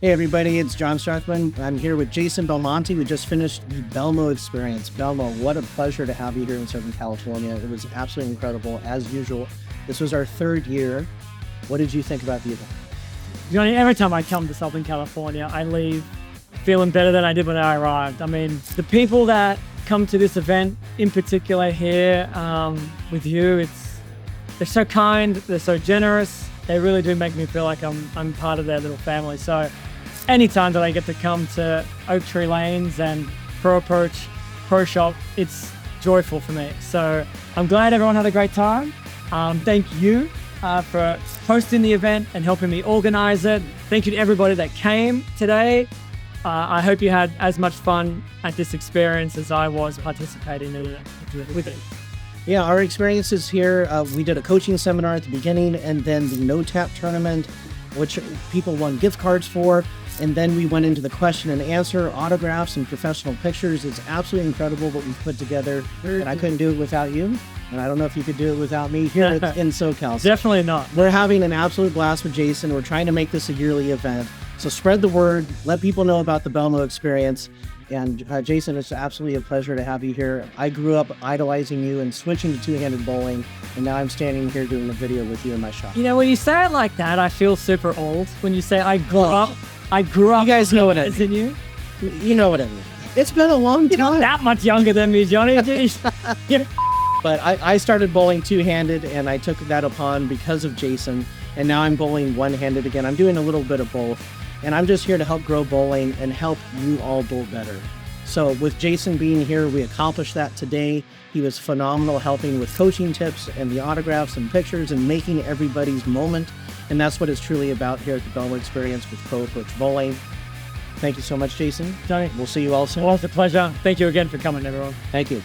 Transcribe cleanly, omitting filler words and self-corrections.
Hey everybody, it's John Struckman. I'm here with Jason Belmonte. We just finished the Belmo Experience. Belmo, what a pleasure to have you here in Southern California. It was absolutely incredible, as usual. This was our third year. What did you think about the event? Johnny, every time I come to Southern California, I leave feeling better than I did when I arrived. I mean, the people that come to this event, in particular here with you, they're so kind, they're so generous. They really do make me feel like I'm part of their little family. So anytime that I get to come to Oaktree Lanes and Pro Approach Pro Shop, it's joyful for me. So I'm glad everyone had a great time. Thank you for hosting the event and helping me organize it. Thank you to everybody that came today. I hope you had as much fun at this experience as I was participating in it with it. Yeah, our experiences here, we did a coaching seminar at the beginning and then the NoTap tournament, which people won gift cards for. And then we went into the question and answer, autographs and professional pictures. It's absolutely incredible what we've put together. And I couldn't do it without you. And I don't know if you could do it without me here in SoCal. So Definitely not. we're having an absolute blast with Jason. We're trying to make this a yearly event. So spread the word, let people know about the Belmo Experience. And Jason, it's absolutely a pleasure to have you here. I grew up idolizing you and switching to two-handed bowling. And now I'm standing here doing a video with you in my shop. You know, when you say it like that, I feel super old. When you say I grew up. You guys know what it is. In you? You know what it is. It's been a long time. You're not that much younger than me, Johnny. But I started bowling two-handed, and I took that upon because of Jason. And now I'm bowling one-handed again. I'm doing a little bit of both. And I'm just here to help grow bowling and help you all bowl better. So with Jason being here, we accomplished that today. He was phenomenal helping with coaching tips and the autographs and pictures and making everybody's moment. And that's what it's truly about here at the Belmo Experience with Pro Approach Bowling. Thank you so much, Jason. Johnny, We'll see you all soon. well, it's a pleasure. Thank you again for coming, everyone. Thank you.